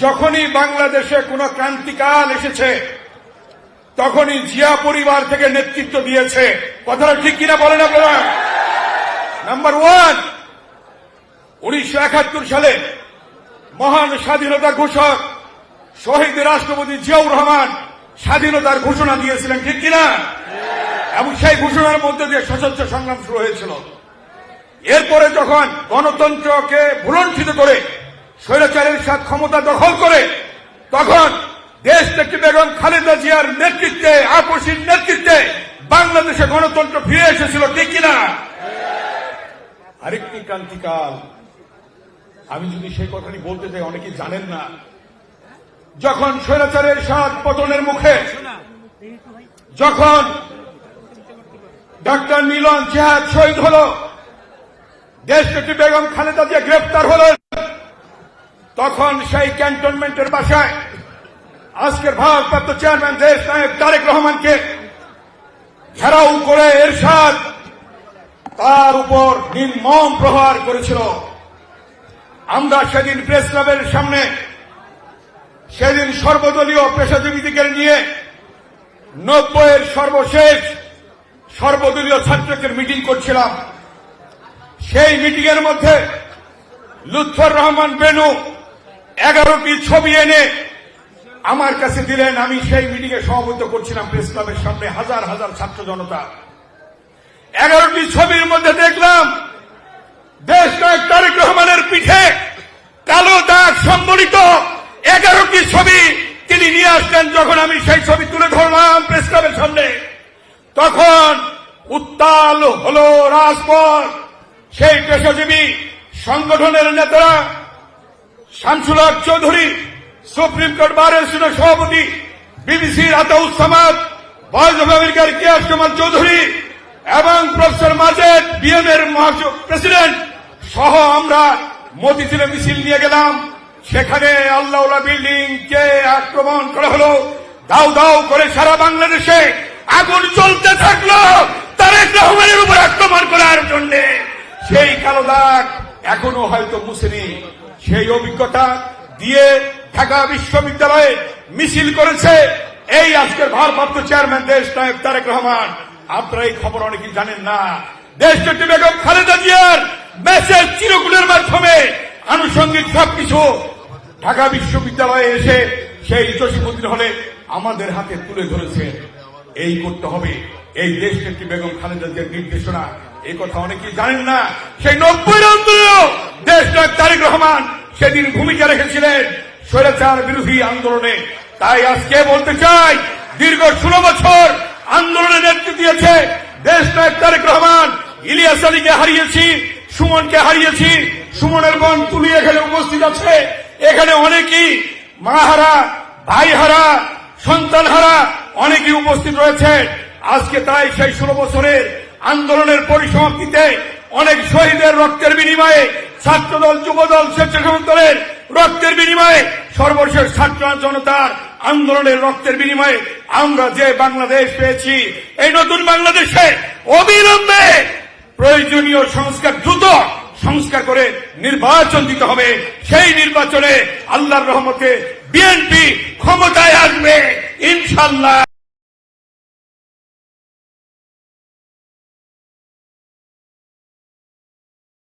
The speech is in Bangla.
যখনই বাংলাদেশে কোনো ক্রান্তিকাল এসেছে তখনই জিয়া পরিবার থেকে নেতৃত্ব দিয়েছে। কথাটা ঠিক কিনা বলেন আপনারা? নাম্বার ওয়ান, 1971 সালে মহান স্বাধীনতা ঘোষক শহীদ রাষ্ট্রপতি জিয়াউর রহমান স্বাধীনতার ঘোষণা দিয়েছিলেন, ঠিক কিনা? এবং সেই ঘোষণার মধ্যে দিয়ে সশস্ত্র সংগ্রাম শুরু হয়েছিল। এরপরে যখন গণতন্ত্রকে ভুলণ্ঠিত করে স্বৈরাচারের সাথে ক্ষমতা দখল করে তখন দেশ থেকে বেগম খালেদা জিয়ার নেতৃত্বে, আপসীর নেতৃত্বে বাংলাদেশে গণতন্ত্র ফিরে এসেছিল, ঠিক কিনা? আরেকটি ক্রান্তিকাল, আমি যদি সেই কথাটি বলতে চাই অনেকেই জানেন না, যখন স্বৈরাচারের সাত পতনের মুখে যখন ডক্টর মিলন জিহাদ শহীদ হল, দেশনেত্রী বেগম খালেদা জিয়া গ্রেফতার হলেন, তখন সেই ক্যান্টনমেন্টের বাসায় আজকের ভারপ্রাপ্ত চেয়ারম্যান দেশ নায়ক তারেক রহমানকে ঘেরাও করে এরশাদ তার উপর নির্মম প্রহার করেছিল। আমরা সেদিন প্রেস ক্লাবের সামনে সেদিন সর্বদলীয় পেশাজীবীদের নিয়ে 90-এর সর্বশেষ সর্বদলীয় ছাত্রদের মিটিং করছিলাম। সেই মিটিং এর মধ্যে লুৎফর রহমান বেনু 11টি ছবি এনে আমার কাছে দিলেন। আমি সেই মিটিং এ সভাপতিত্ব করছিলাম প্রেস ক্লাবের সামনে, হাজার হাজার ছাত্র জনতা। 11টি ছবির মধ্যে দেখলাম দেশ নায়ক তারেক রহমানের পিঠে কালো দাগ সম্বলিত 11টি ছবি তিনি নিয়ে আসলেন। যখন আমি সেই ছবি তুলে ধরলাম প্রেস ক্লাবের সামনে, তখন উত্তাল হলো রাজপথ। সেই পেশাজীবী সংগঠনের নেতারা Shamsul Haque Chowdhury, supreme court bar অ্যাসোসিয়েশনের সভাপতি, বিবিসির আতাউজ্জামান, ভয়েস অব আমেরিকার কিয়াস কামাল চৌধুরী এবং প্রফেসর মাজেদ, বিএম-এর প্রেসিডেন্ট সহ আমরা মতিঝিলে মিছিল নিয়ে গেলাম। সেখানে আল্লাহওয়ালা বিল্ডিং কে আক্রমণ করা হলো। দাউ দাউ করে সারা বাংলাদেশে আগুন জ্বলতে থাকলো তারেক রহমানের উপর আক্রমণ করার জন্য। সেই কালো দাগ এখনো হয়তো মুছেনি। সেই অভিজ্ঞতা দিয়ে ঢাকা বিশ্ববিদ্যালয়ে মিছিল করেছে এই আজকের ভারপ্রাপ্ত চেয়ারম্যান দেশ নায়ক তারেক রহমান। আপনারা এই খবর অনেকেই জানেন না। দেশনেত্রী বেগম খালেদা জিয়ার মেসেজ চিরকুটের মাধ্যমে আনুষঙ্গিক সবকিছু ঢাকা বিশ্ববিদ্যালয়ে এসে সেই জসীমউদ্দিন হলে আমাদের হাতে তুলে ধরেছে। এই করতে হবে, এই দেশনেত্রী বেগম খালেদা জিয়ার নির্দেশনা। এই কথা অনেকেই জানেন না। সেই 90-এর আন্দোলনে দেশ নায়ক তারেক রহমান সেদিন ভূমিকা রেখেছিলেন স্বৈরাচার বিরোধী আন্দোলনে। তাই আজকে বলতে চাই, দীর্ঘ 16 বছর আন্দোলনে নেতৃত্ব দিয়েছে দেশ নায়ক তারেক রহমান। ইলিয়াস আলীকে হারিয়েছি, সুমনকে হারিয়েছি, সুমনের বোন তুলি এখানে উপস্থিত আছে। এখানে অনেকেই মাহারা, ভাইহারা, সন্তানহারা অনেকেই উপস্থিত রয়েছে আজকে। তাই সেই 16 বছরের আন্দোলনের পরিসমাপ্তিতে অনেক শহীদের রক্তের বিনিময়ে, ছাত্রদল, যুবদল, স্বেচ্ছাসেবক দলের রক্তের বিনিময়ে, সর্বশেষ ছাত্র জনতার আন্দোলনের রক্তের বিনিময়ে আমরা যে বাংলাদেশ পেয়েছি, এই নতুন বাংলাদেশে অবিলম্বে প্রয়োজনীয় সংস্কার, দ্রুত সংস্কার করে নির্বাচন দিতে হবে। সেই নির্বাচনে আল্লাহর রহমতে বিএনপি ক্ষমতায় আসবে ইনশাআল্লাহ।